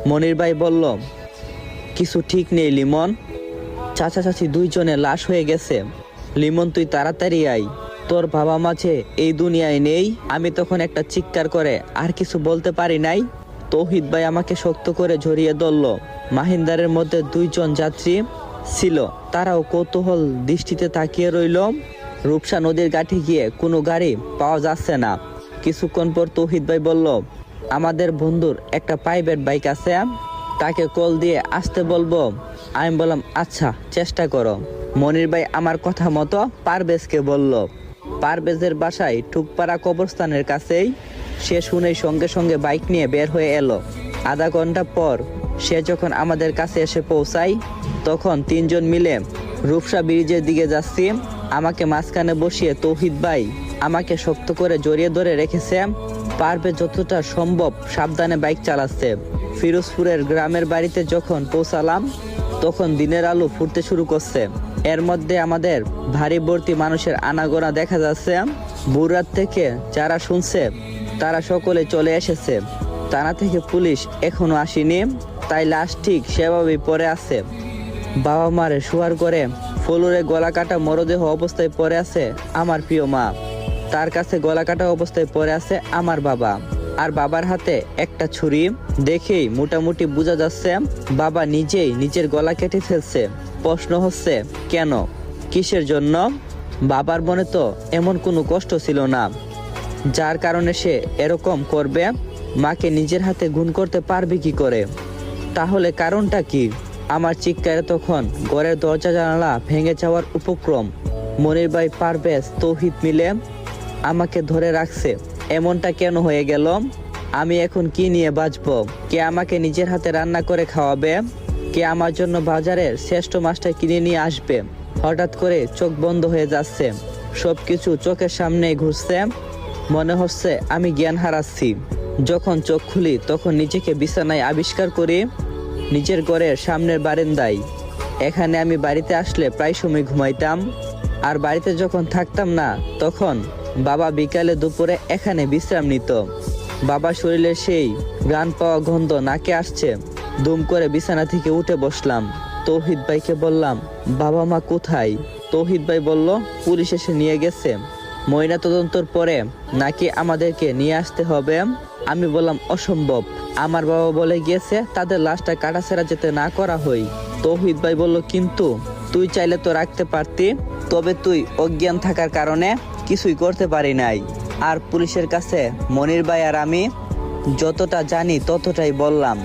মনির ভাই বলল, কিছু ঠিক নেই লিমন, চাচা চাচি দুইজনে লাশ হয়ে গেছে। লিমন তুই তাড়াতাড়ি আয়, তোর বাবা মাঝে এই দুনিয়ায় নেই। আমি তখন একটা চিৎকার করে আর কিছু বলতে পারি নাই। তৌহিদ ভাই আমাকে শক্ত করে জড়িয়ে ধরল। মাহিন্দারের মধ্যে দুইজন যাত্রী ছিল, তারাও কৌতূহল দৃষ্টিতে তাকিয়ে রইল। রূপসা নদীর ঘাটে গিয়ে কোনো গাড়ি পাওয়া যাচ্ছে না। কিছুক্ষণ পর তৌহিদ ভাই বলল, আমাদের বন্ধুর একটা প্রাইভেট বাইক আছে, তাকে কল দিয়ে আসতে বলবো। আমি বললাম, আচ্ছা চেষ্টা করো। মনির ভাই আমার কথা মতো পারভেজকে বলল। পারভেজের বাসায় টুকপাড়া কবরস্থানের কাছেই। সে শুনেই সঙ্গে সঙ্গে বাইক নিয়ে বের হয়ে এলো। আধা ঘন্টা পর সে যখন আমাদের কাছে এসে পৌঁছায়, তখন তিনজন মিলে রূপসা ব্রিজের দিকে যাচ্ছি। আমাকে মাঝখানে বসিয়ে তৌহিদ ভাই আমাকে শক্ত করে জড়িয়ে ধরে রেখেছে। পারভেজ যতটা সম্ভব সাবধানে বাইক চালাচ্ছে। ফিরোজপুরের গ্রামের বাড়িতে যখন পৌঁছালাম, তখন দিনের আলো ফুটতে শুরু করছে। এর মধ্যে আমাদের ভারী ভর্তি মানুষের আনাগোনা দেখা যাচ্ছে। ভোররাত থেকে যারা শুনছে তারা সকলে চলে এসেছে। থানা থেকে পুলিশ এখনো আসেনি, তাই লাশ ঠিক সেভাবেই পড়ে আছে। বাবা মারে শোয়ার করে ফ্লোরে গলা কাটা মরদেহ অবস্থায় পড়ে আছে আমার প্রিয় মা। তার কাছে গলা কাটা অবস্থায় পড়ে আছে আমার বাবা। আর বাবার হাতে একটা ছুরি। দেখেই মোটামুটি বোঝা যাচ্ছে বাবা নিজেই নিজের গলা কেটে ফেলছে। প্রশ্ন হচ্ছে, কেন, কিসের জন্য? বাবার মনে তো এমন কোনো কষ্ট ছিল না যার কারণে সে এরকম করবে। মাকে নিজের হাতে খুন করতে পারবে কি করে? তাহলে কারণটা কি? আমার চিৎকারে তখন ঘরের দরজা জানালা ভেঙে যাওয়ার উপক্রম। মনির ভাই, পারভেজ, তৌহিদ মিলে আমাকে ধরে রাখছে। এমনটা কেন হয়ে গেল? আমি এখন কি নিয়ে বাঁচবো? কে আমাকে নিজের হাতে রান্না করে খাওয়াবে? কে আমার জন্য বাজারের শ্রেষ্ঠ মাছটা কিনে নিয়ে আসবে? হঠাৎ করে চোখ বন্ধ হয়ে যাচ্ছে। সবকিছু চোখের সামনে ঘুরছে। মনে হচ্ছে আমি জ্ঞান হারাচ্ছি। যখন চোখ খুলি তখন নিজেকে বিছানায় আবিষ্কার করি, নিজের ঘরের সামনের বারান্দায়। এখানে আমি বাড়িতে আসলে প্রায় সময় ঘুমাইতাম। আর বাড়িতে যখন থাকতাম না, তখন বাবা বিকালে দুপুরে এখানে বিশ্রাম নিত। বাবা শরীরে সেই ঘ্রাণ পাওয়া গন্ধ নাকে আসছে। দুম করে বিছানা থেকে উঠে বসলাম। তৌহিদ ভাইকে বললাম, বাবা মা কোথায়? তৌহিদ ভাই বলল, পুলিশ এসে নিয়ে গেছে। ময়না তদন্তর পরে নাকি আমাদেরকে নিয়ে আসতে হবে। আমি বললাম, অসম্ভব। আমার বাবা বলে গিয়েছে তাদের লাশটা কাটাছেঁড়া যেতে না করা হয়। তৌহিদ ভাই বলল, কিন্তু তুই চাইলে তো রাখতে পারতি। তবে তুই অজ্ঞান থাকার কারণে কিছুই করতে পারি নাই। আর পুলিশের কাছে মনির ভাই আর আমি যতটা জানি ততটাই বললাম।